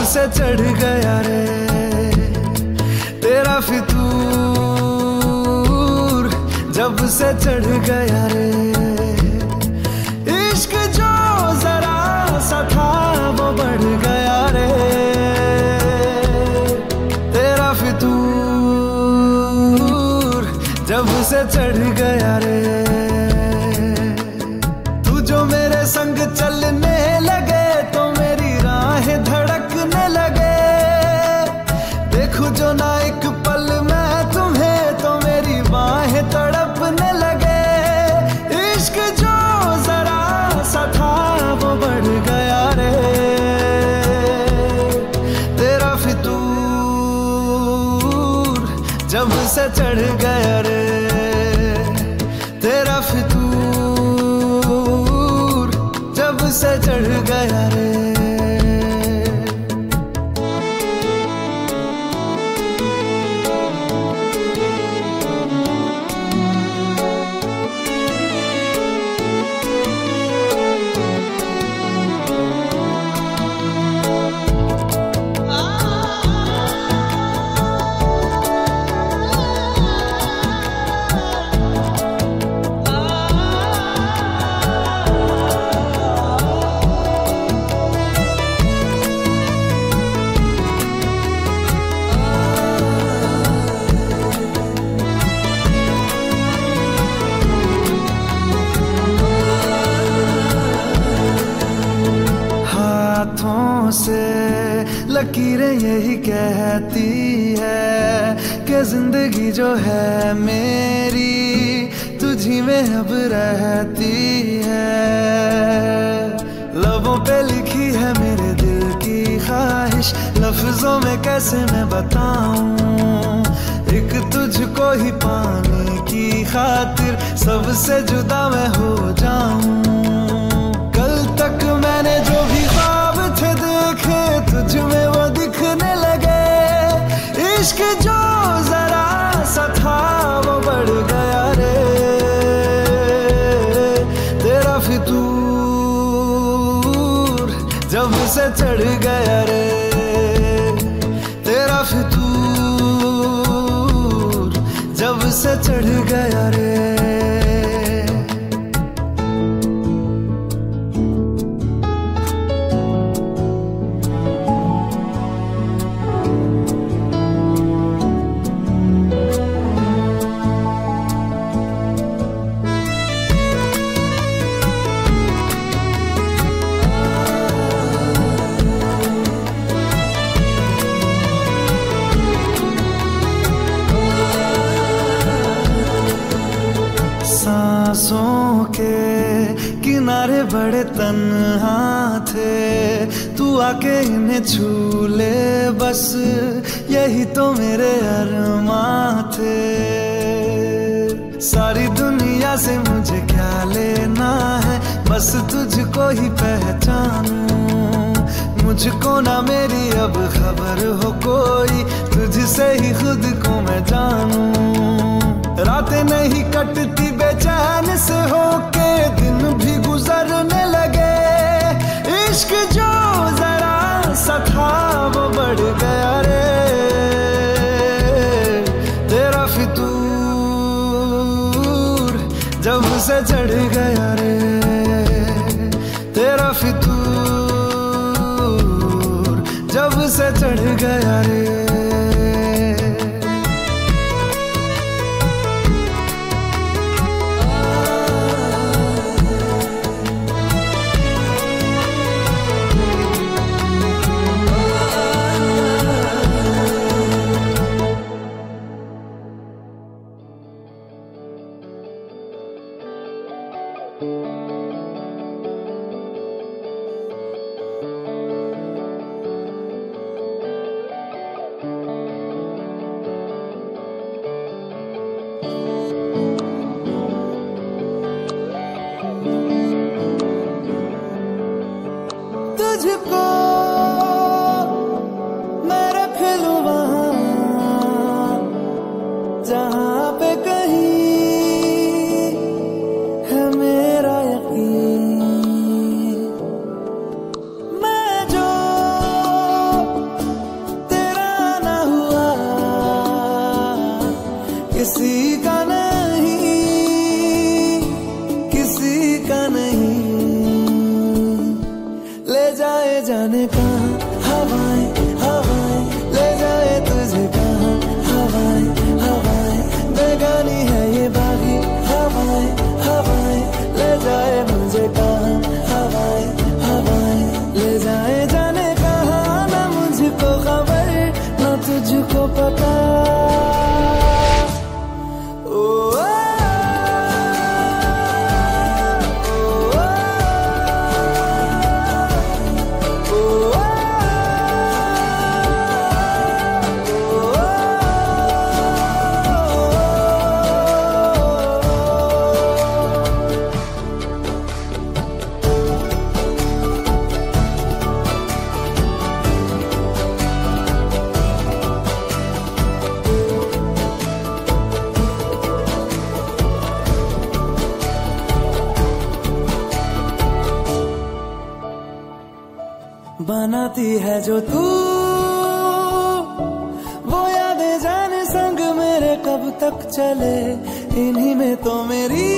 से चढ़ गया रे तेरा फितूर, जब से चढ़ गया रे इश्क जो जरा सा था वो बढ़ गया रे तेरा फितूर, जब से चढ़ गया रे। तू जो मेरे संग चलने लगे तो मेरी राहें धड़कने लगे, देखूं जो ना एक पल मैं तुम्हें तो मेरी बाहें तड़पने लगे। इश्क जो जरा सा था वो बढ़ गया रे तेरा फितूर, जब से चढ़ गया रे तेरा फितूर, जब से चढ़ गया रे। हाथों से लकीरें यही कहती है कि जिंदगी जो है मेरी तुझी में अब रहती है। लबों पे लिखी है मेरे दिल की ख्वाहिश, लफ्जों में कैसे मैं बताऊं, एक तुझको ही पाने की खातिर सबसे जुदा मैं हो जाऊं। कल तक मैंने जो भी ख्वाब थे देखे तुझ में वो दिखने लगे, इश्क जो जरा सा था वो बढ़ गया रे तेरा फितूर, जब से चढ़ गया रे तेरा फितूर, जब से चढ़ गया रे। सांसों के किनारे बड़े तन्हा थे, तू आके इन्हें छू ले बस यही तो मेरे अरमां थे। सारी दुनिया से मुझे क्या लेना है, बस तुझको ही पहचानूं, मुझको ना मेरी अब खबर हो कोई, तुझसे ही खुद को मैं जानूं। रातें नहीं कटती बेचैन से होके दिन भी गुजरने लगे, इश्क जो जरा सा था वो बढ़ गया रे तेरा फितूर, जब से चढ़ गया रे तेरा फितूर, जब से चढ़ गया रे। जाने कहाँ हवाएं हवाएं ले जाए तुझे कहाँ हवाएं हवाएं बेगानी है ये बागी हवाएं हवाएं ले जाए मुझे कहाँ हवाएं हवाएं ले जाए जाने कहाँ ना मुझको खबर ना तुझको पता बनाती है जो तू वो यादें जाने संग मेरे कब तक चले इन्हीं में तो मेरी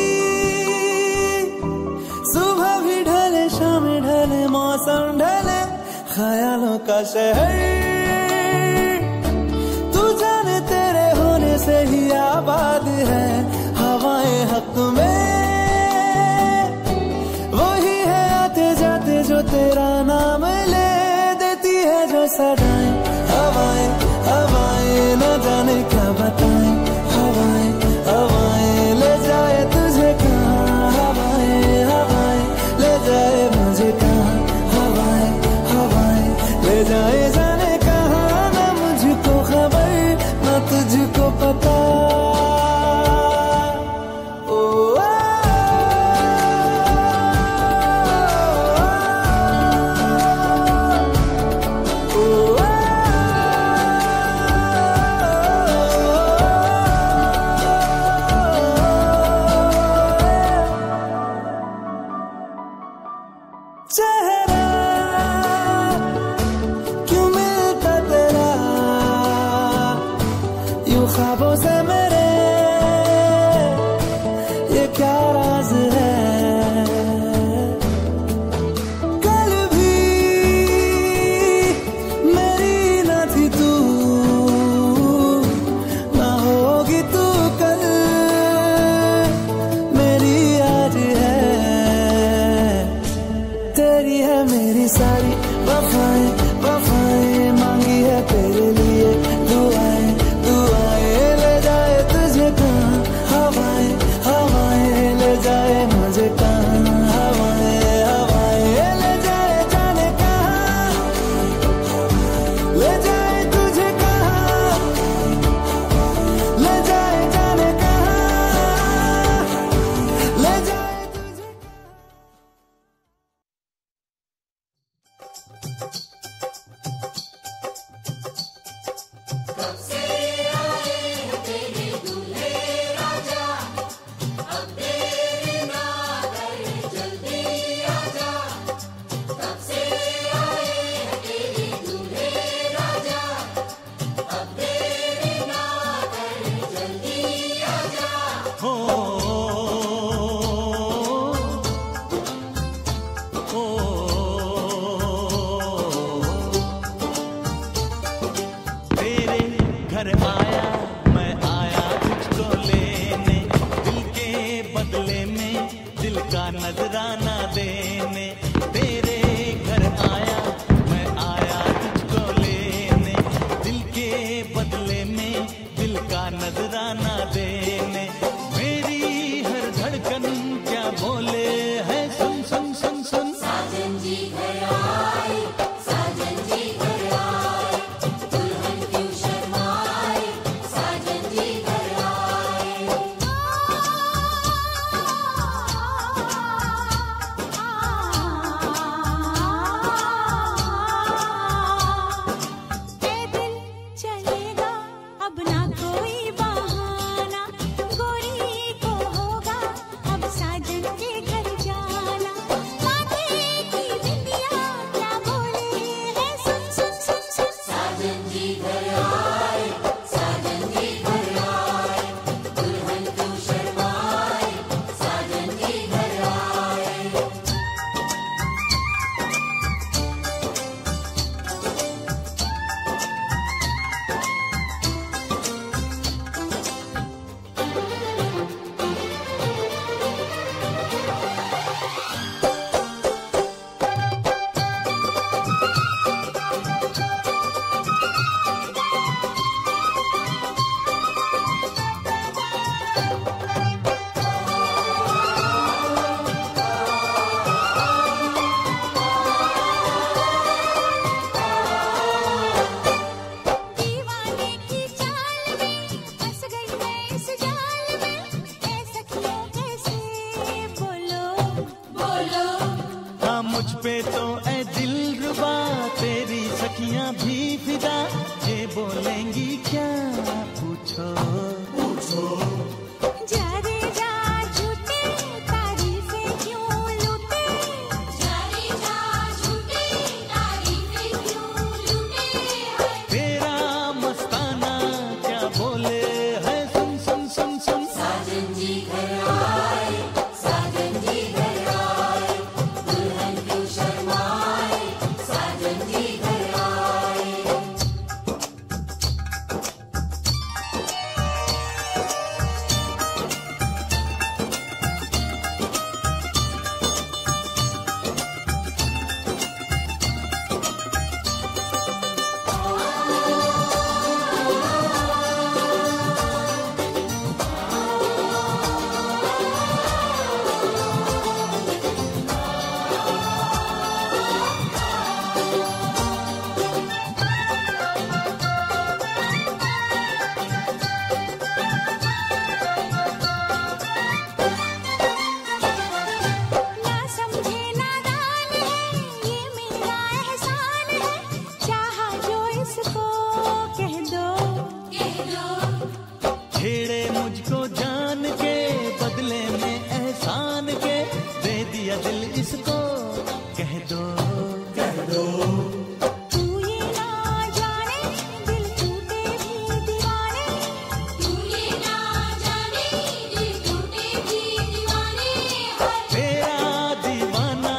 सुबह भी ढले शाम ढले मौसम ढले ख्यालों का शहर तू जाने तेरे होने से ही आबाद है हवाएं हक में वही है आते जाते जो तेरा नाम ले देती है जो सदाएं हवाएं हवाएं न जाने क्या बताएं हवाएं हवाएं ले जाए तुझे कहाँ हवाएं हवाएं ले जाए मुझे कहाँ हवाएं हवाएं ले जाए जाने कहाँ ना मुझको खबर ना तुझको पता चेहरा क्यों मिलता तेरा यूं ख्वाबों से मेरे ये क्या राज है कल भी मेरी ना थी तू ना होगी तू कल मेरी आज है तेरी है मेरी सारी वफाएं वफाएं मांगी है तेरे लिए दुआएं दुआएं ले जाए तुझे कहाँ हवाएं हवाएं ले जाए मुझे कहाँ हवाएं हवाएं ले जाए जाने कहाँ ले जाए तुझे कहाँ ले जाए जाने कहाँ ले जाए तुझे घर आया मैं आया तुझको लेने दिल के बदले में दिल का नजराना देने तेरे घर आया मैं आया तुझको लेने दिल के बदले में दिल का नजराना देने मेरी हर धड़कन क्या बोले है सुन सुन सुन सुन साजन जी घर आए साजन जी घर आए दुल्हन क्यों शर्माए साजन जी घर आए ए दिल चलेगा अब ना कोई बहाना गोरी को होगा अब साजन के घर जाना माथे की बिंदिया क्या बोले है सुन सुन सुन सुन साजन जी घर आए साजन जी घर आए दुल्हन क्यों शर्माए साजन जी घर आए बोलेंगी क्या पूछो जा रे जा झूठे तारीफें क्यों लूटे जा रे जा झूठे तारीफें क्यों लूटे हैं तेरा मस्ताना क्या बोले है सुन सुन सुन सुन साजन जी घर आए साजन जी घर आए दुल्हन क्यों शर्माए साजन जी घर आए ना समझे नादान है ये मेरा एहसान है चाहा जो इसको कह दो छेड़े मुझको जान के बदले में एहसान के दे दिया दिल इसको कह दो तू ये ना जाने दिल टूटे भी दीवाने तू ये ना जाने दिल टूटे भी दीवाने हैं तेरा दीवाना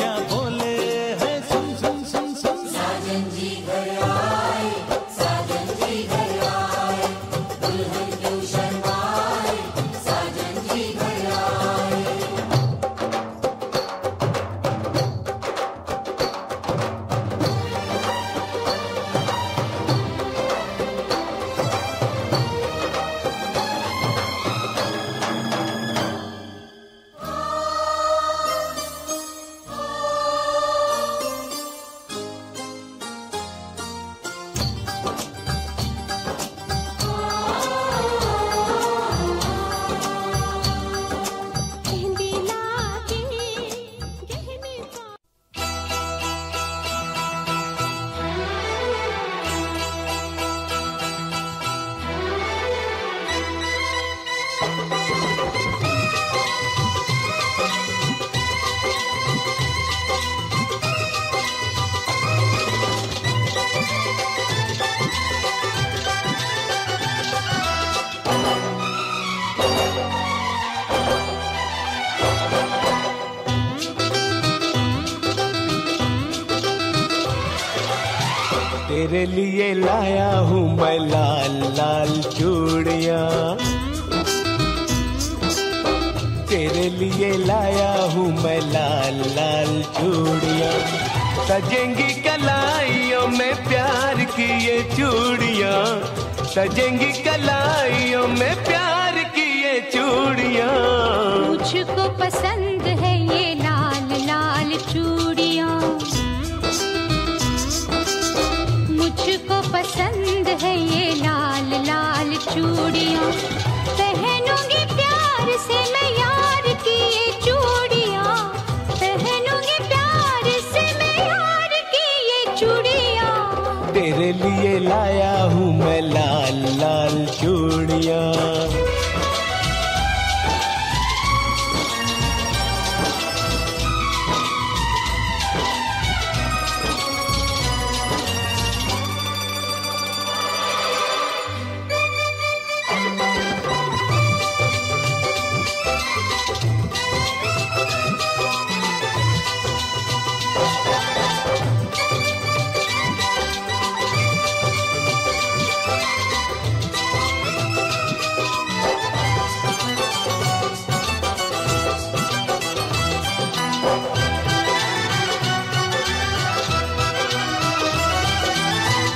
क्या बोले है सुन सुन सुन सुन साजन जी घर आए साजन जी घर आए दुल्हन क्यों शर्माए साजन जी घर आए मेहंदी लाके गहने पा तेरे लिए लाया हूँ मैं लाल लाल चूड़ियाँ तेरे लिए लाया हूँ मैं लाल लाल चूड़ियाँ सजेंगी कलाइयों में प्यार की ये चूड़ियाँ सजेंगी कलाइयों में प्यार की ये चूड़ियाँ मुझको पसंद है ये लाल लाल चूड़ियाँ मुझको पसंद है ये लाल लाल चूड़ियाँ पहनूंगी प्यार से मैं यार की ये चूड़ियाँ पहनूंगी प्यार से मैं यार की ये चूड़ियाँ तेरे लिए लाया हूँ मैं लाल लाल चूड़ियाँ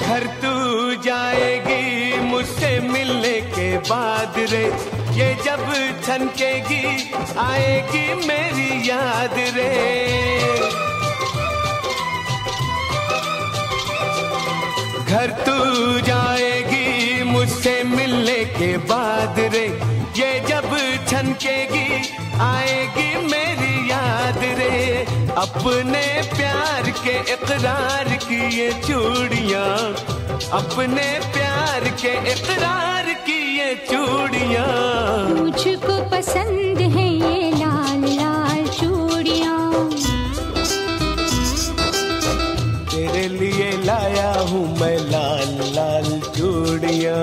घर तू जाएगी मुझसे मिलने के बाद रे ये जब छनकेगी आएगी मेरी याद रे घर तू जाएगी मुझसे मिलने के बाद रे ये जब छनकेगी आएगी मेरी याद रे अपने प्यार के इकरार की ये चूड़ियाँ अपने प्यार के इकरार की ये चूड़ियां। मुझको पसंद है ये लाल लाल चूड़ियां। तेरे लिए लाया हूँ मैं लाल लाल चूड़ियां।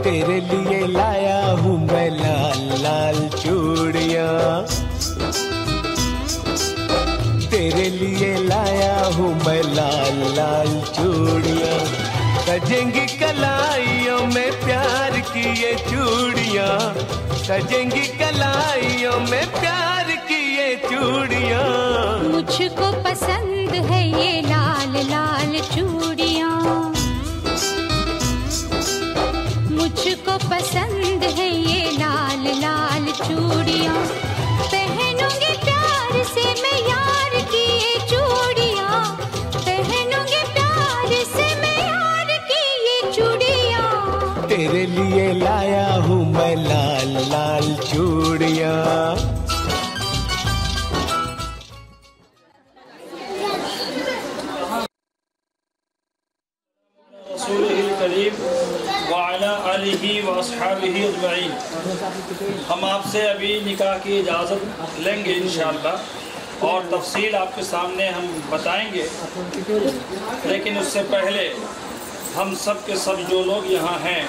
तेरे लिए लाया हूँ मैं लाल लाल चूड़ियाँ। तेरे लिए लाया हूँ मैं लाल लाल चूड़ियाँ। सजेंगी कलाइयों में प्यार की ये चूड़ियाँ। सजेंगी कलाइयों में प्यार की ये चूड़ियाँ। मुझको पसंद है ये लाल लाल चूड़ियाँ। मुझको पसंद है ये लाल लाल चूड़ियाँ। पहनूंगी प्यार से मैं यार की ये चूड़ियाँ। पहनूंगी प्यार से मैं यार की ये चूड़ियाँ। तेरे लिए लाया हूँ मैं लाल लाल चूड़ियाँ। हम आपसे अभी निकाह की इजाज़त लेंगे इंशाअल्लाह और तफसील आपके सामने हम बताएंगे, लेकिन उससे पहले हम सब के सब जो लोग यहाँ हैं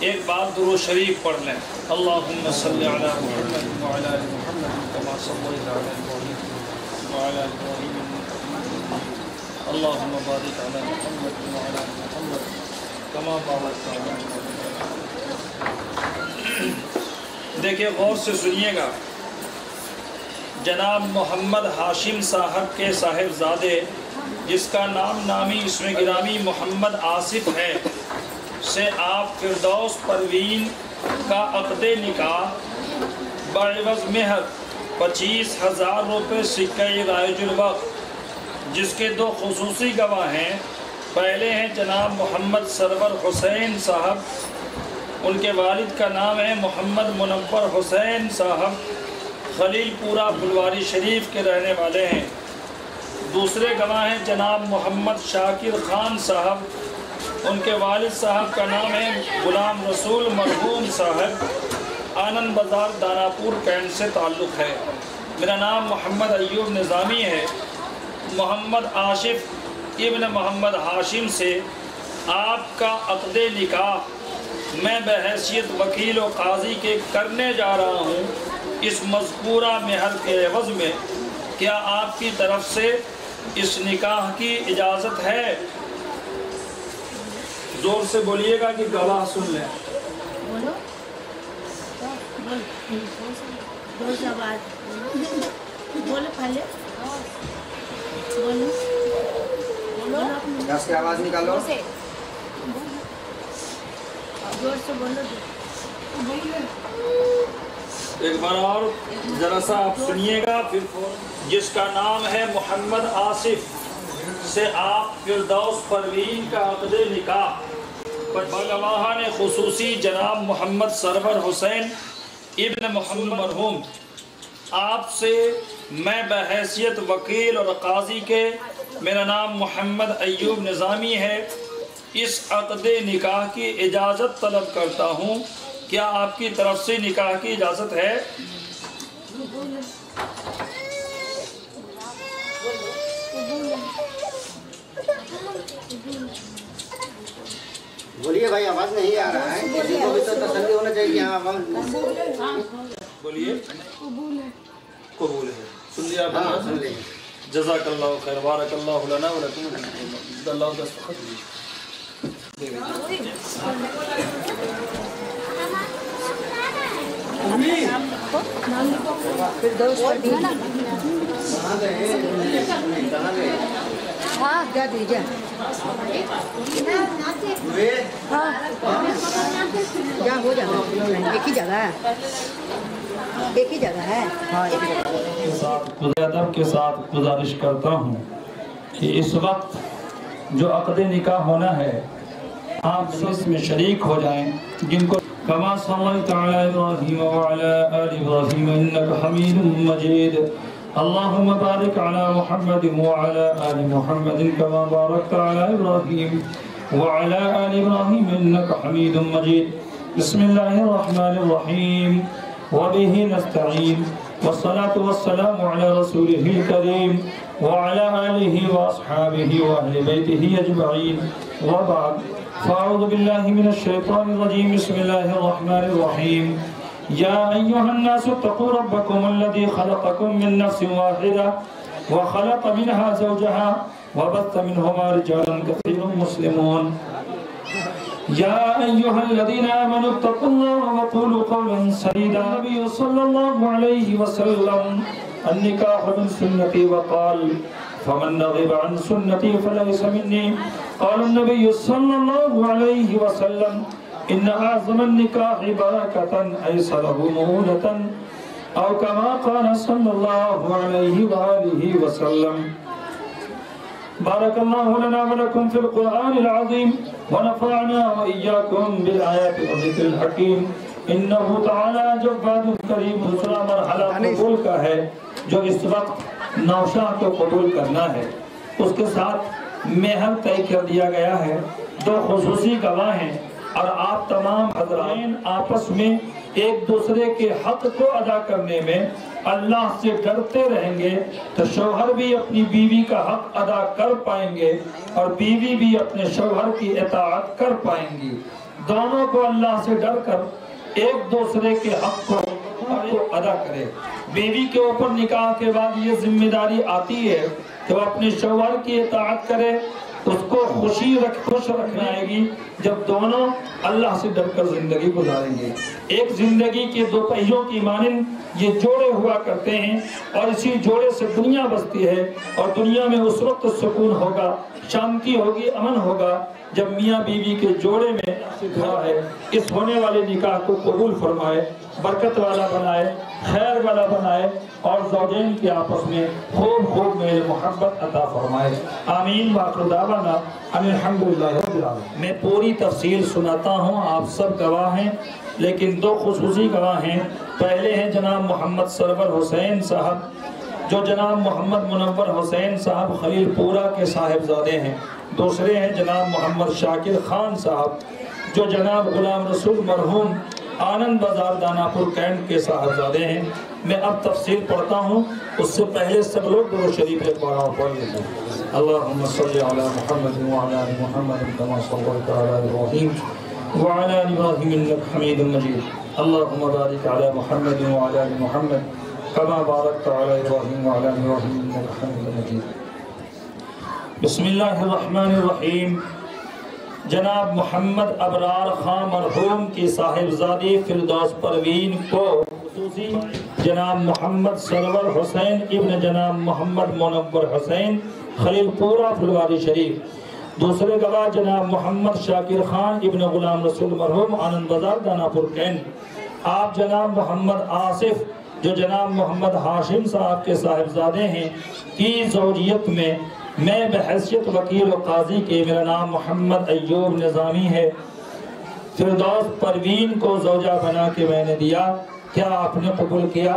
एक बार दुरूद शरीफ पढ़ लें। अल्लाहुम्मा सल्ली अला मुहम्मद व अला आलि मुहम्मद कमा सल्लैता अला इब्राहीम व अला आलि इब्राहीम। अल्लाहुम्मा बारिक अला मुहम्मद व अला आलि मुहम्मद कमा बारकता अला इब्राहीम। देखिए, गौर से सुनिएगा। जनाब मोहम्मद हाशिम साहब के साहिबजादे, जिसका नाम नामी इसमें गिरामी मोहम्मद आसिफ है, से आप फिरदौस परवीन का अक़दे निकाह बएवज़ मेहर 25,000 रुपये सिक्के राइजुल वक्त, जिसके दो खुसूसी गवाह हैं। पहले हैं जनाब मोहम्मद सरवर हुसैन साहब, उनके वालिद का नाम है मोहम्मद मुनव्वर हुसैन साहब, खलीलपुरा फुलवारी शरीफ के रहने वाले हैं। दूसरे गवाह हैं जनाब मोहम्मद शाकिर खान साहब, उनके वालिद साहब का नाम है गुलाम रसूल मरहूम साहब, आनंद बाज़ार दानापुर कैंट से ताल्लुक़ है। मेरा नाम मोहम्मद अय्यूब निज़ामी है। मोहम्मद आशिफ इब्न मोहम्मद हाशिम से आपका अक़दे निकाह मैं बहैसियत वकील और काजी के करने जा रहा हूँ। इस मज़कूरा मेहर के एवज़ में क्या आपकी तरफ से इस निकाह की इजाज़त है? जोर से बोलिएगा कि गवाह सुन लें। बोलो, बोलो पहले बोलो, की आवाज़ निकालो। जोर से बोलो। एक बार और जरा सा आप सुनिएगा। फिर जिसका नाम है मोहम्मद आसिफ से आप फिरदौस परवीन का अक़दे निकाह गवाहान खुसूसी जनाब मोहम्मद सरवर हुसैन इब्न मोहम्मद मरहूम आपसे मैं बहैसियत वकील और काजी के मेरा नाम मोहम्मद अय्यूब निज़ामी है। इस अक़दे निकाह की इजाज़त तलब करता हूँ। क्या आपकी तरफ से निकाह की इजाज़त है? बोलिए भाई, आवाज नहीं आ रहा है, किसी को भी तो तसल्ली होना चाहिए कि हाँ आवाज। बोलिए। कबूल है। सुन लिया? हाँ सुन लेंगे। जज़ाकल्लाहु खैर, बारकल्लाहु लना व लकुम। अल्लाह दस्तखत फिर दोस्त कर दिया ना। हाँ जा दीजिए। हाँ जा हो जाएगा। एक ही जगह है, एक ही जगह है। हाँ एक ही जगह। अदब के साथ गुजारिश करता हूँ कि इस वक्त जो अक़दे निकाह होना है आप इसमें शरीक हो जाएं। जिनको कमा सल्लल्लाहु अलैहि इब्राहीम व अला आलि इब्राहीम इन्नका हमीदुम मजीद। अल्लाहुम्मा बारिक अला मुहम्मद व अला आलि मुहम्मद कमा बारकता अला इब्राहीम व अला आलि इब्राहीम इन्नका हमीदुम मजीद। बिस्मिल्लाहिर रहमानिर रहीम व बिही नस्तईन वस्सलातु वस्सलामु अला रसूलिहिल करीम व अला आलिहि व अस्हाबिहि व अहलि बैतिहि अजमईन व बाद। फ़अऊज़ु बिल्लाहि मिनश शैतानिर रजीम। बिस्मिल्लाहिर रहमानिर रहीम। या अय्युहन्नासु तक़ू रब्बकुमुल्लज़ी ख़लक़कुम मिन नफ़्सिन वाहिदा व ख़लक़ मिनहा ज़ौजहा व बस्स मिनहुमा रिजालन कसीरन मुस्लिमून। या अय्युहल्लज़ीना आमनू इत्तक़ुल्लाहा व क़ूलू क़ौलन सदीदा। नबी सल्लल्लाहु अलैहि वसल्लम अन्निकाहु मिन सुन्नती व क़ाल फमन रग़िबा अन सुन्नती फलैसा मिन्नी। क़ाल नबी सल्लल्लाहु अलैहि वसल्लम इन्न अअज़मन निकाहि बरकतन ऐसलहु मऊनतन औ कमा क़ाल सल्लल्लाहु अलैहि व आलिहि वसल्लम। बारकल्लाहु लना व लकुम फिल क़ुरआनिल अज़ीम व नफ़अना व इय्याकुम बिल आयाति व ज़िक्रिल हकीम। इन्नहु तआला जव्वादुल करीम। दूसरा मरहला कबूल का है जो इस वक्त नौशा को कबूल करना है। उसके साथ मेहर तय कर दिया गया है। दो खुसूसी गवाह हैं और आप तमाम हज़राइन आपस में एक दूसरे के हक को अदा करने में अल्लाह से डरते रहेंगे तो शौहर भी अपनी बीवी का हक अदा कर पाएंगे और बीवी भी अपने शौहर की इताअत कर पाएंगी। दोनों को अल्लाह से डर कर एक दूसरे के हक को अदा करे। बीवी के ऊपर निकाह के बाद ये जिम्मेदारी आती है कि वो अपने शौहर की इताअत करे, उसको खुश रखना आएगी जब दोनों अल्लाह से डरकर जिंदगी गुजारेंगे। एक जिंदगी के दो पहियों की मानिंद ये जोड़े हुआ करते हैं और इसी जोड़े से दुनिया बसती है और दुनिया में उस वक्त सुकून होगा, शांति होगी, अमन होगा जब मियाँ बीवी के जोड़े में घड़ा है। इस होने वाले निकाह को कबूल फरमाए, बरकत वाला बनाए, खैर वाला बनाए और ज़ौजैन के आपस में खूब मेल मोहब्बत अता फरमाए। आमीन। वाखिर दावाना अल्हम्दुलिल्लाहि रब्बिल आलमीन। मैं पूरी तफसील सुनाता हूँ, आप सब गवाह हैं, लेकिन दो खुसूसी गवाह हैं। पहले हैं जनाब मोहम्मद सरवर हुसैन साहब जो जनाब मोहम्मद मुनव्वर हुसैन साहब खलीलपुरा के साहिबजादे हैं। दूसरे हैं जनाब मोहम्मद शाकिर खान साहब जो जनाब गुलाम रसूल मरहूम आनंद बाजार दानापुर कैंट के साहिबजादे हैं। मैं अब तफसील पढ़ता हूँ, उससे पहले सब लोग दुरूद शरीफ एक बार पढ़ लीजिए। अल्लाहुम्मा सल्लि अला मुहम्मद व अला आलि मुहम्मद कमा सल्लैता अला इब्राहीम व अला आलि इब्राहीम इन्नका हमीदुम मजीद। अल्लाहुम्मा बारिक अला मुहम्मद व अला आलि मुहम्मद कमा बारकता अला इब्राहीम व अला आलि इब्राहीम इन्नका हमीदुम मजीद। बिस्मिल्लाहिर रहमानिर रहीम। जनाब मोहम्मद अबरार खां मरहूम की साहिबजादी फिरदौस परवीन को खुसूसी जनाब मोहम्मद सरवर हुसैन इब्न जनाब मोहम्मद मुनव्वर हुसैन खलीलपुरा फुलवारी शरीफ। दूसरे गवाह जनाब मोहम्मद शाकिर खान इब्न गुलाम रसूल मरहूम आनंद बाजार दानापुर कैंट। आप जनाब मोहम्मद आसिफ जो जनाब मोहम्मद हाशिम साहब के साहिबजादे हैं की ज़ौजियत में मैं बहैसियत वकील और काजी के, मेरा नाम मोहम्मद अय्यूब निज़ामी है, फिरदौस परवीन को ज़ौजा बना के मैंने दिया। क्या आपने कबूल किया?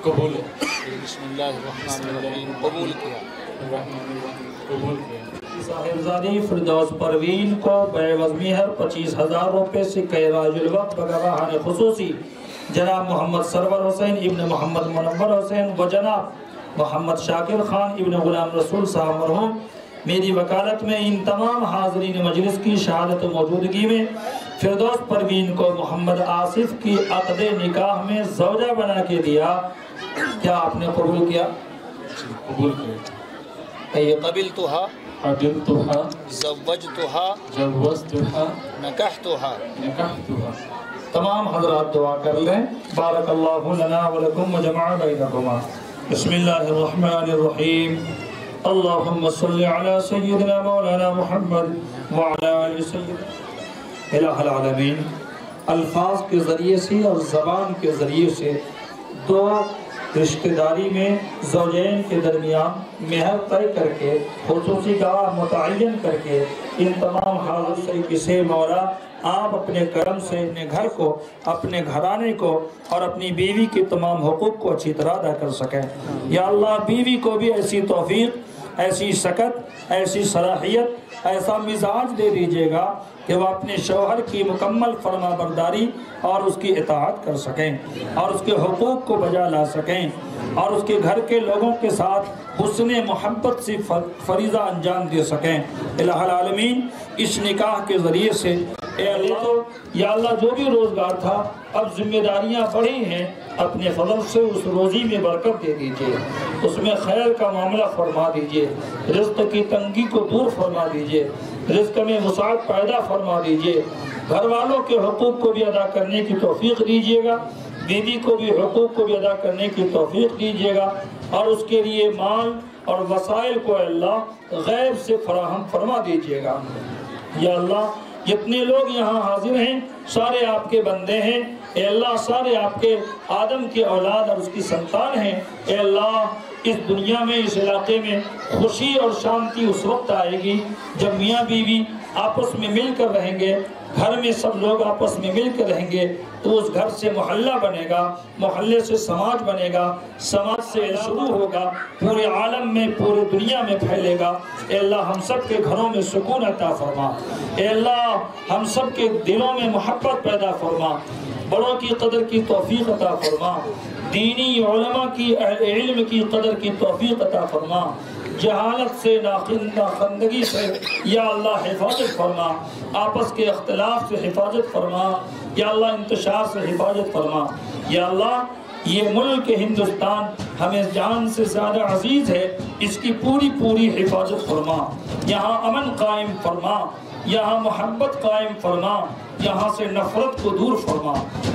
कबूल। बिस्मिल्लाहिर्रहमानिर्रहीम। कबूल किया। कबूल किया। साहिबजादी फिरदौस परवीन को बेवज़मीहर 25,000 रुपये से कैराजुल वक्त बगवाहान खुसूसी जनाब मोहम्मद सरवर हुसैन इब्न मोहम्मद मुनव्वर हुसैन व जनाब मोहम्मद शाकिर खान इब्न गुलाम रसूल साहब मरहूम मेरी वकालत में इन तमाम हाज़रीन मजलिस की शहादत मौजूदगी में फिरदौस परवीन को मोहम्मद आसिफ की अक़दे निकाह में ज़ौजा बना के दिया। क्या आपने कबूल किया? कबूल किया। ये कबिल तुहा अदिलतुहा ज़व्वजतुहा ज़व्वजतुहा नकाहतुहा निकाहतुहा। तमाम हज़रात दुआ कर लें। बारकल्लाहु लना व लकुम व जमअ बैनकुमा। बिस्मिल्लाहिर्रहमानिर्रहीम। अल्लाहुम्मा सल्लि अला सय्यिदिना मौलाना मुहम्मद व अला आलि सय्यिदिना। इलाहुल आलमीन अल्फाज के ज़रिए से और ज़बान के ज़रिए से दो रिश्तेदारी में ज़ौजैन के दरमियान मेहर तय करके खुसूसी गवाह मुतअय्यन करके इन तमाम हालत तरीके से मौला आप अपने करम से अपने घर को, अपने घराने को और अपनी बीवी के तमाम हुकूक को अच्छी तरह अदा कर सकें। या अल्लाह बीवी को भी ऐसी तौफीक, ऐसी सकत, ऐसी सलाहियत, ऐसा मिजाज दे दीजिएगा कि वह अपने शौहर की मुकम्मल फरमा बरदारी और उसकी इताअत कर सकें और उसके हुकूक को बजा ला सकें और उसके घर के लोगों के साथ हुस्ने मोहब्बत से फरीज़ा अंजाम दे सकें। इलाहुल आलमीन इस निकाह के ज़रिए से या अल्लाह जो भी रोज़गार था अब जिम्मेदारियाँ बढ़ी हैं, अपने फजल से उस रोज़ी में बरकत दे दीजिए, उसमें खैर का मामला फरमा दीजिए, रिज़्क़ की तंगी को दूर फरमा दीजिए, रिज़्क़ में वसाअत पैदा फरमा दीजिए, घर वालों के हुकूक को भी अदा करने की तौफीक दीजिएगा, बीवी को भी हुकूक को भी अदा करने की तौफीक दीजिएगा और उसके लिए माल और वसाइल को अल्लाह गैब से फराहम फरमा दीजिएगा। या अल्लाह जितने लोग यहाँ हाजिर हैं सारे आपके बंदे हैं। ए अल्लाह सारे आपके आदम के औलाद और उसकी संतान हैं। ए अल्लाह इस दुनिया में, इस इलाके में खुशी और शांति उस वक्त आएगी जब मियाँ बीवी आपस में मिलकर रहेंगे, घर में सब लोग आपस में मिलकर रहेंगे तो उस घर से मोहल्ला बनेगा, मोहल्ले से समाज बनेगा, समाज से शुरू होगा, पूरे आलम में, पूरे दुनिया में फैलेगा। ए अल्लाह हम सब के घरों में सुकून अता फरमा। ए अल्लाह हम सब के दिलों में मोहब्बत पैदा फरमा, बड़ों की कदर की तौफीक अता फरमा, दीनी उलमा की अहले इल्म की कदर की तौफीक अता फरमा, जहालत से नाखंदगी से या अल्लाह हिफाजत फरमा, आपस के अख्तिलाफ से हिफाजत फरमा, या अल्लाह इंतशार से हिफाजत फरमा। या अल्लाह ये मुल्क हिंदुस्तान हमें जान से ज़्यादा अजीज़ है, इसकी पूरी पूरी हिफाजत फरमा, यहाँ अमन कायम फरमा, यहाँ मोहब्बत कायम फरमा, यहाँ से नफ़रत को दूर फरमा।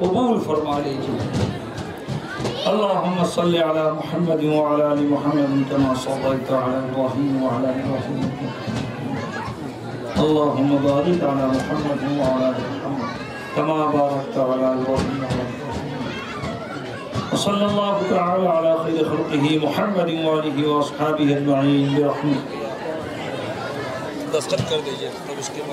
कबूल फरमा लीजिए। अल्लाहुम्मा सल्लि अला मुहम्मद व अला आलि मुहम्मद कमा सल्लैता अला इब्राहीम व अला आलि इब्राहीम। अल्लाहुम्मा बारिक अला मुहम्मद व अला आलि मुहम्मद कमा बारकता अला इब्राहीम व अला इब्राहीम। सल्लल्लाहु तआला अला खैरि खल्क़िही मुहम्मद व आलिहि व अस्हाबिही अजमईन बिरहमतिही। दस्तखत कर दीजिए अब इसके बाद।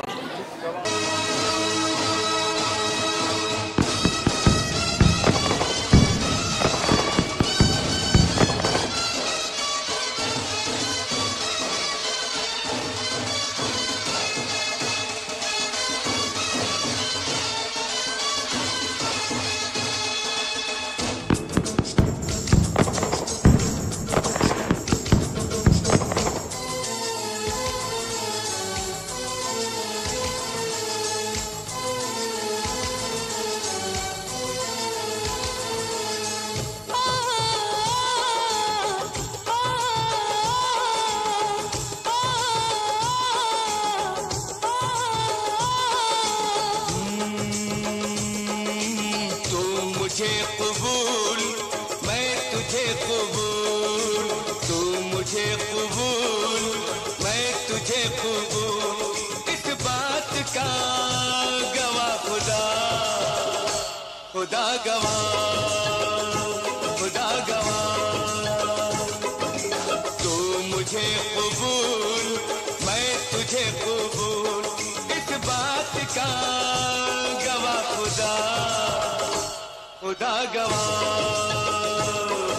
खुदा गवाह,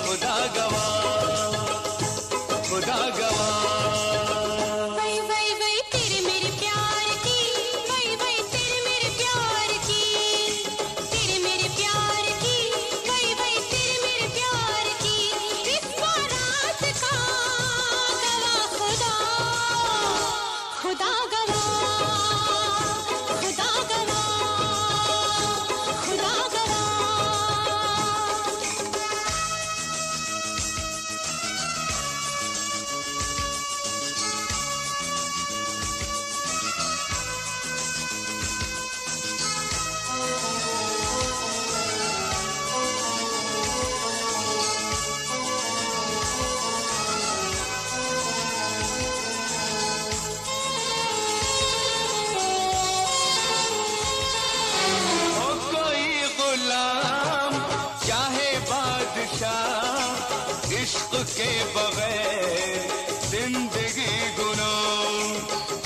खुदा गवाह। गवा। वही वही वही तेरे मेरे प्यार की, वही वही तेरे मेरे प्यार की, तेरे मेरे प्यार की, वही वही तेरे मेरे प्यार की। इस बारात का गवा खुदा, खुदा गवा, खुदा गवा, खुदा गवा। हो कोई गुलाम चाहे बादशाह, इश्क के बगैर जिंदगी गुनाह।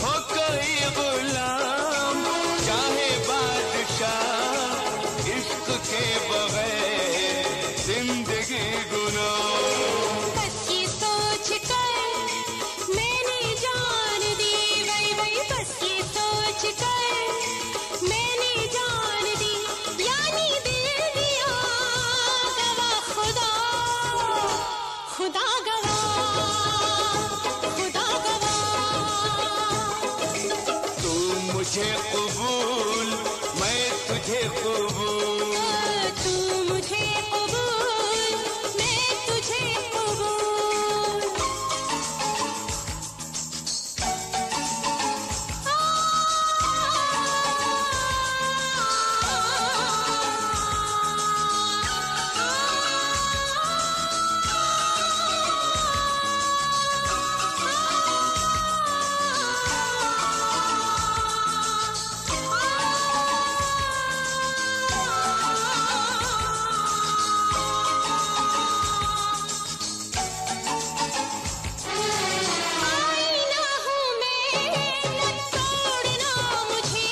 हो कोई गुलाम चाहे बादशाह, इश्क के बगैर जिंदगी गुनाह। बस ये सोच कर मैंने जान दी, वही वही बस ये सोच कर मैंने जान दी, यानी दिल दिया गवा खुदा, खुदा गवा, खुदा गवा। तू मुझे कबूल, मैं तुझे कबूल। तू मुझे कबूल, मैं तुझे कबूल। आईना हूँ मैं, न तोड़ना मुझे,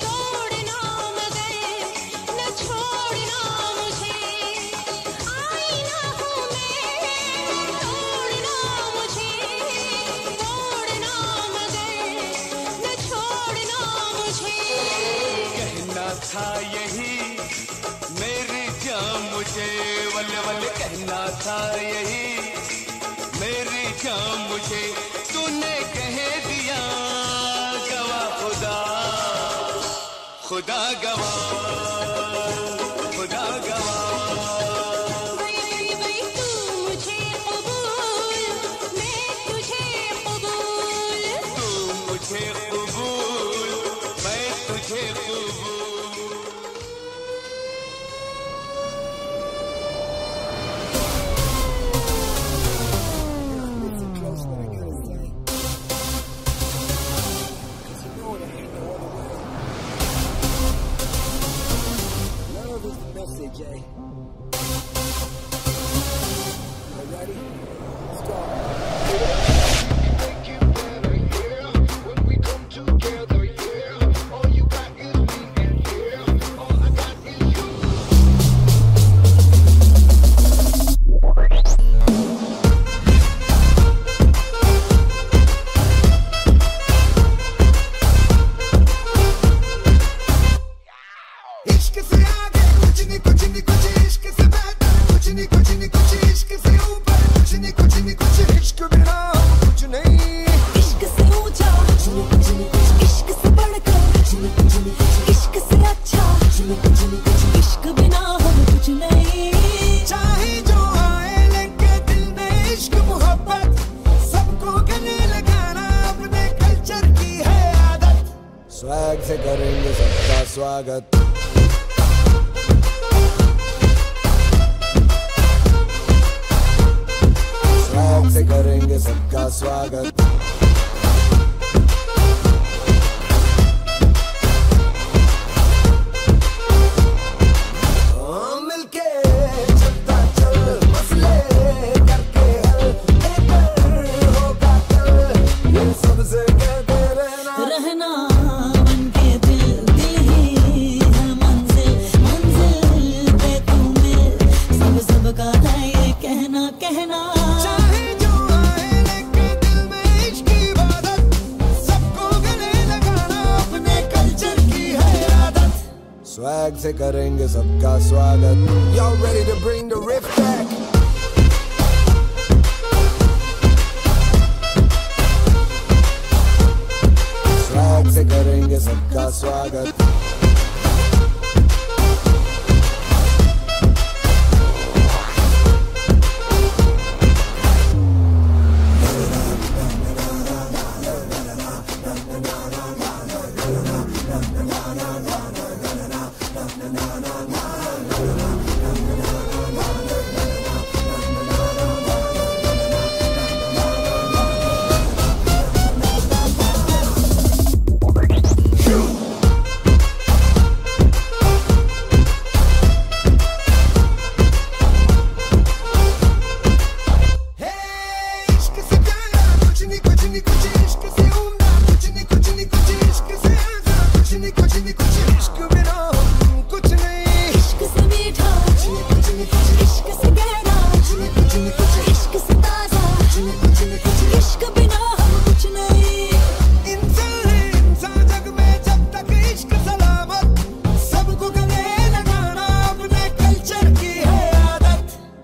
तोड़ना मगर न छोड़ना मुझे। आईना हूँ मैं, तोड़ना मुझे, तोड़ना मगर न छोड़ना मुझे। कहना था यही मेरी जान मुझे, वल वल कहना था यही मेरी जान मुझे। तूने कह दिया गवा खुदा, खुदा गवा, खुदा गवा। वही वही वही तू मुझे कबूल, मैं तुझे कबूल। तू मुझे कबूल, मैं तुझे कबूल। इश्क से आगे कुछ नहीं, कुछ नहीं, कुछ इश्क से बेहतर कुछ नहीं, कुछ नहीं, कुछ इश्क से ऊपर कुछ नहीं, कुछ नहीं, कुछ इश्क बिना कुछ नहीं। इश्क से ऊंचा कुछ नहीं, कुछ नहीं, कुछ इश्क से बढ़कर कुछ नहीं, कुछ नहीं, कुछ इश्क से अच्छा कुछ नहीं, कुछ नहीं, कुछ इश्क बिना हम कुछ नहीं। चाहे जो आए लेके दिल में इश्क मोहब्बत, सबको गले लगाना अपने कल्चर की है आदत। स्वैग से करेंगे सबका स्वागत। स्वैग से करेंगे सबका स्वागत। मिलके चलता चल, मसले करके हल, बेहतर होगा कल, ये सबसे कहते रहना। रहना बनके दिल, दिल ही है मंजिल, मंजिल पे तू मिल, सब सबका है ये कहना, कहना। चाहे जो आए लेके से करेंगे सबका स्वागत। Y'all ready to bring the riff back? Swag से करेंगे सबका स्वागत।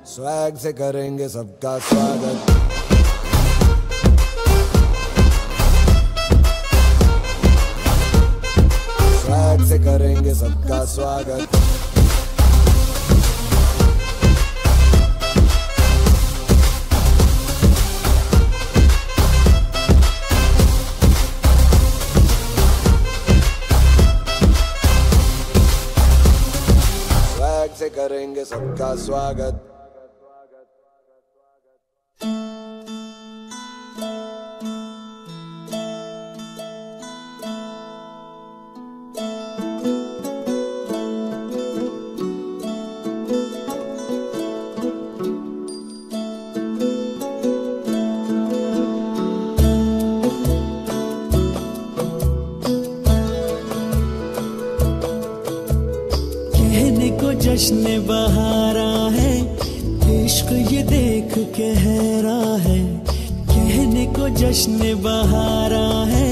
स्वैग से करेंगे सबका स्वागत। स्वैग से करेंगे सबका स्वागत। स्वैग से करेंगे सबका स्वागत। जश्न बहारा है, इश्क ये देख के हैरा है। कहने को जश्न बहारा है,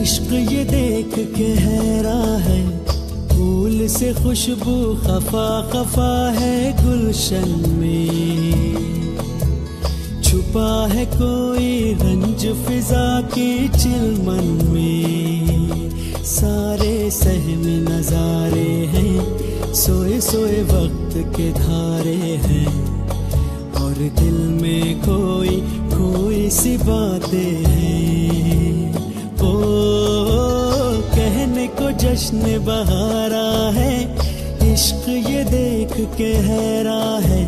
इश्क ये देख के हैरा है। फूल से खुशबू खफा खफा है गुलशन में, छुपा है कोई रंज फिजा की चिलमन में। सारे सहम नजारे हैं, सोए सोए वक्त के धारे हैं, और दिल में कोई कोई सी बातें हैं। ओ कहने को जश्न बहारा है, इश्क ये देख के हैरा है।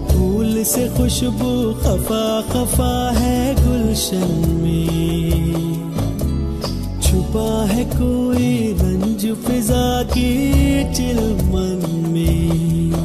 फूल से खुशबू खफा खफा है गुलशन में, छुपा है कोई रंज फिजा की चिलमन में।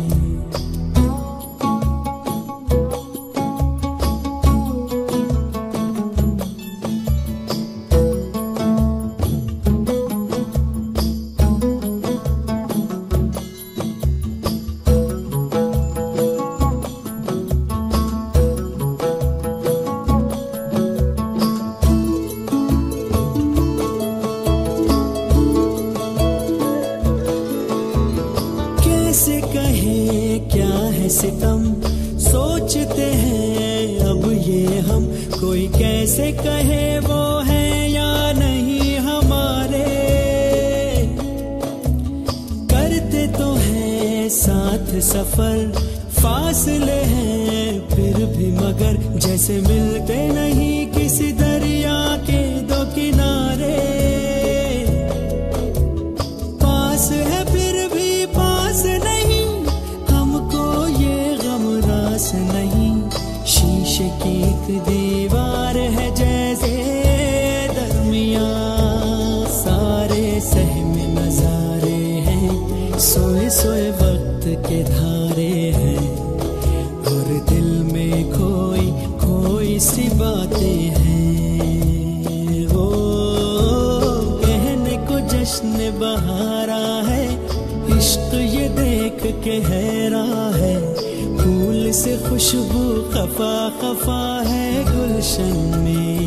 कैसे कहे क्या है सितम, सोचते हैं अब ये हम। कोई कैसे कहे वो है या नहीं हमारे, करते तो हैं साथ सफर, फासले हैं फिर भी मगर। जैसे मिलते नहीं किसी दरिया के दो किनारे, पास है फिर भी पास नहीं, हमको ये गम रास नहीं। शीशे की एक दीवार है जैसे दरमियां, सारे सहमे नजारे हैं, सोए सोए वक्त के धारे हैं, और दिल में कोई कोई सी बातें हैं। वो कहने को जश्न बहारा है, इश्क ये देख के हैरा है। फूल से खुशबू खफा खफा है गुलशन में,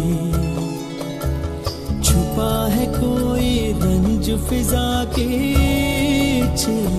छुपा है कोई रंज फिजा की चिल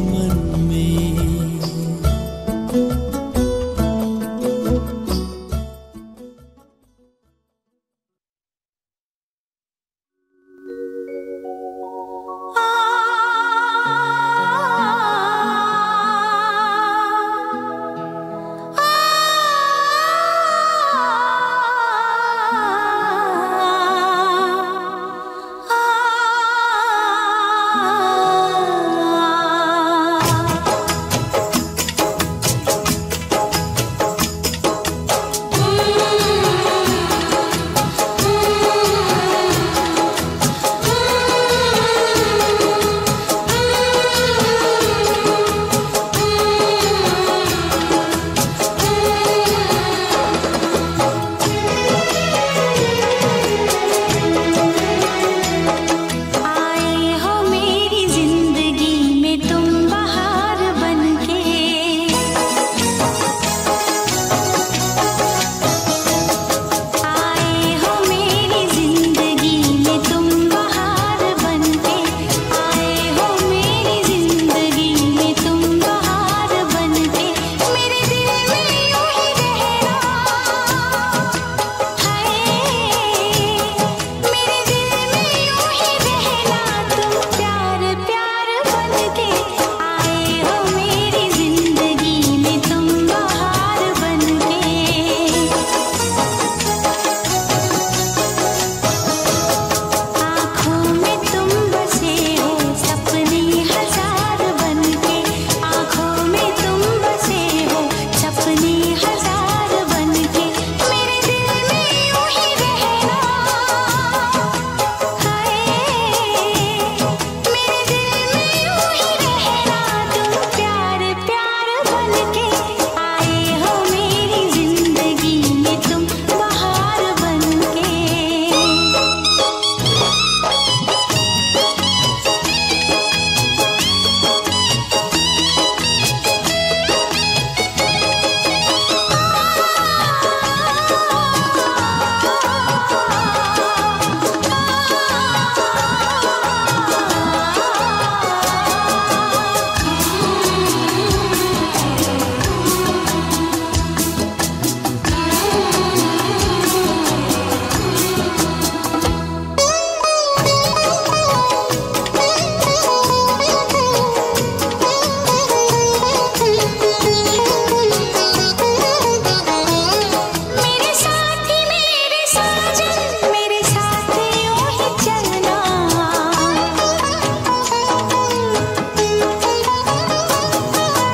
साजन मेरे साथ यूं ही चलना।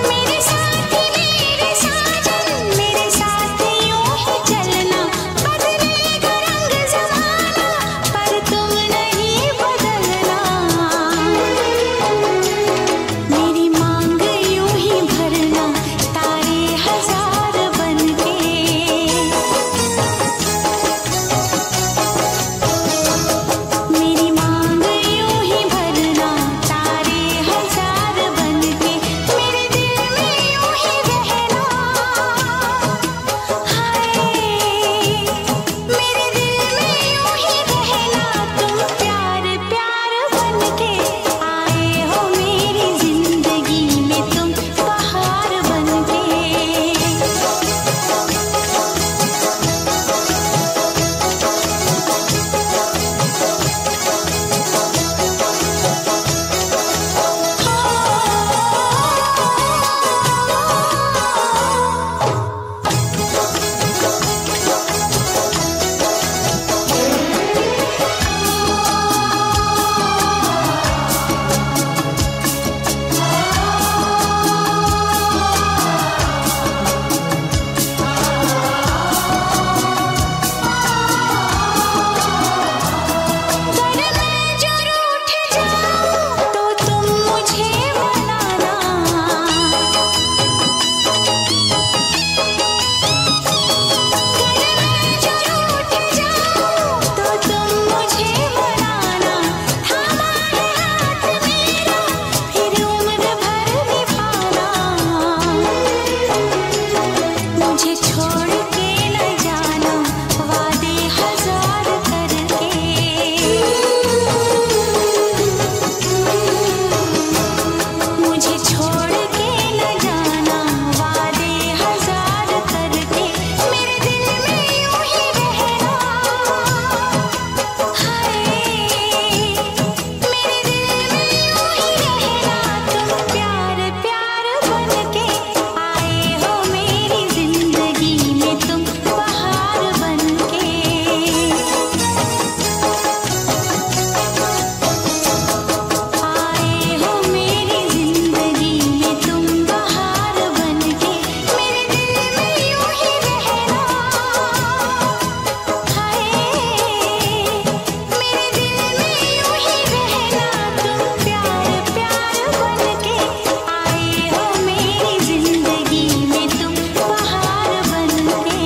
मेरे साजन मेरे साथ यूं ही चलना। बदलेगा रंग ज़माना पर तुम नहीं बदलना। मेरी मांग यूं ही भरना तारे हजार बनके। मेरी मांग यूं ही भरना तारे हजार बनके। मेरे दिल में यूं ही रहना। हाय मेरे दिल में यूं ही रहना। तुम प्यार प्यार बनके आए हो मेरी जिंदगी में। तुम बहार बनके। अगर मैं जो रूठ जाऊं तो तुम मुझे मनाना। अगर मैं जो रूठ जाऊं तो तुम मुझे मनाना। थामा है हाथ मेरा फिर उम्र भर निभाना। मुझे छोड़ के न जाना वादे हजार करके। मुझे छोड़ के न जाना वादे हजार करके। मेरे दिल में यूं ही रहना। हाय मेरे दिल में यूं ही रहना। तुम प्यार प्यार बनके आए हो मेरी जिंदगी में। तुम बहार बनके। आए हो मेरी जिंदगी में। तुम बहार बनके। मेरे दिल में यूं ही रहना। हाय मेरे दिल में यूं ही रहना। तुम प्यार प्यार बनके आए हो मेरी जिंदगी में। तुम बहार बनके।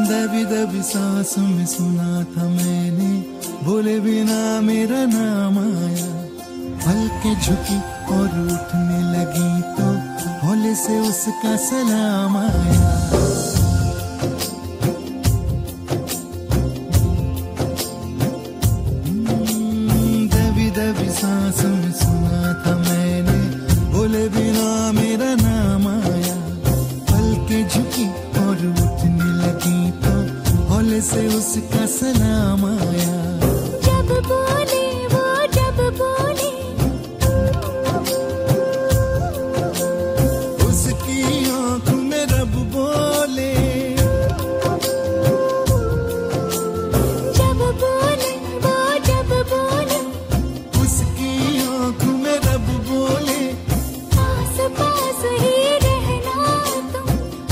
दबी दबी सांस में सुना था मैंने, बोले बिना मेरा नाम आया। पलकें झुकी और उठने लगी तो हौले से उसका सलाम आया। दबी दबी सांस में सुना था मैंने, बोले बिना मेरा नाम आया। पलकें झुकी और उठने लगी तो हौले से उसका सलाम आया। जब बोले वो जब बोले उसकी आंख में रब बोले। जब बोले वो जब बोले उसकी आंख में रब बोले। पास पास ही रहना तुम,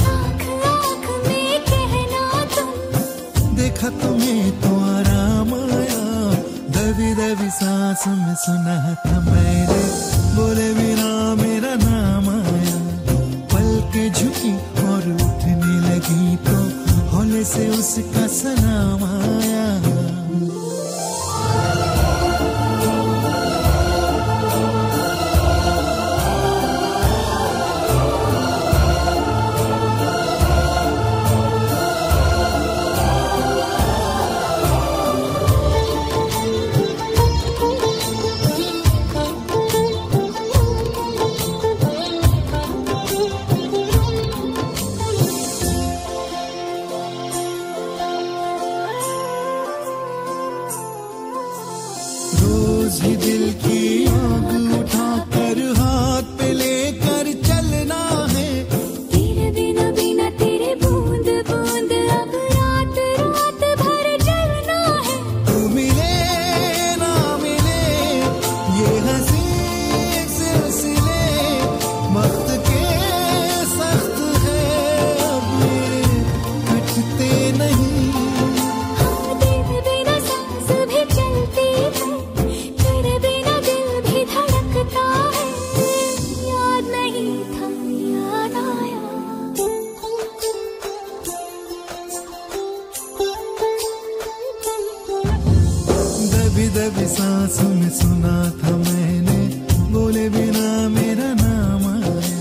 आँख आँख में कहना तुम। देखा तुम्हें तो आराम आया। दबी दबी सांस में सुना था मैंने, बोले बिना मेरा नाम आया। पलकें झुकी और उठने लगी तो हौले से उसका सलाम आया। रोज ही दिल की आग उठाकर हाथ पे लेकर चलना है। तेरे बिना बिना तेरे बूंद बूंद अब रात रात भर जलना है। तू मिले ना मिले ये हंसी सिलसिले वक्त के सख्त है, अब मेरे कटते नहीं। हाँ, तेरे बिना सांस भी चलती है, तेरे बिना दिल भी धड़कता है। याद नहीं था, याद आया। दबी दबी सांसों में सुना था मैंने, बोले बिना मेरा नाम आया।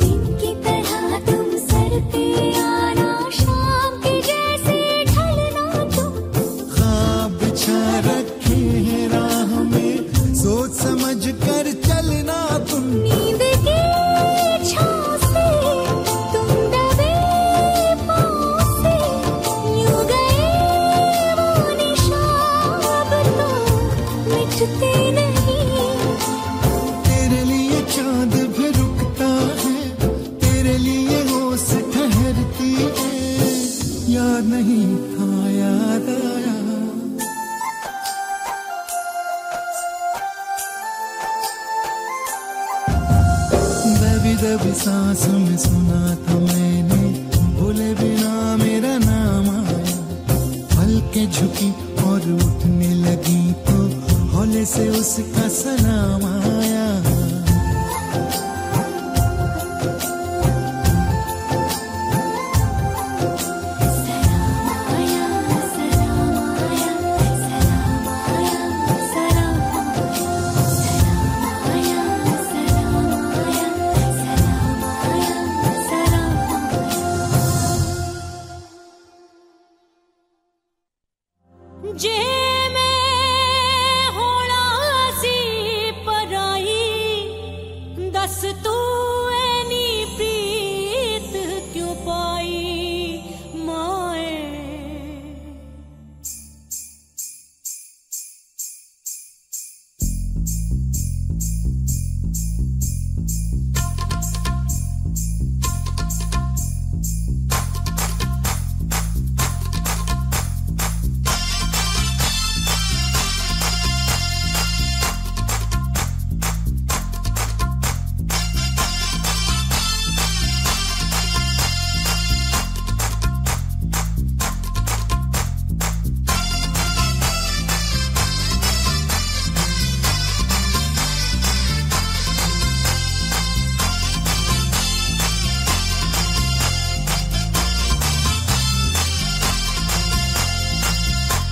दिन की तरह तुम सर पे आना, शाम के जैसे ढलना तुम। ख्वाब बिछा रखे हैं राह में, सोच समझ कर चलना तुम। नींद की छाँव से तुम दबे पाँव से, यूं गए वो निशान अब तो मिटते नहीं। तेरे लिए चांद भी रुकता है, तेरे लिए होश ठहरती है। याद नहीं था, याद आया। दबी दबी सांसों में सुना था मैंने, बोले बिना मेरा नाम आया। पलकें झुकी और उठने लगी तो हौले से उसका सलाम आया। जे मैं होना सी पराई, दस तू ऐनी प्रीत क्यों पाई माए।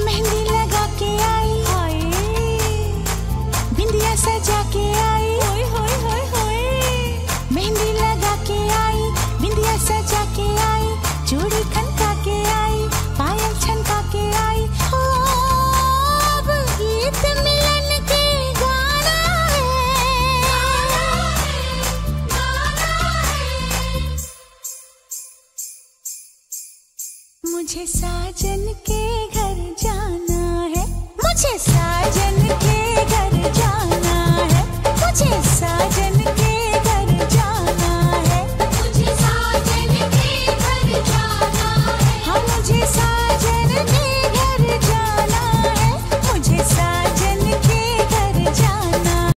मेहंदी लगा के आई, बिंदिया सजा के आई, होय होय होय होय। मेहंदी लगा के आई, बिंदिया सजा के आई, चूड़ी खनका के आई, पायल छनका के आई। हो अब गीत मिलन के गाना है। मुझे साजन के घर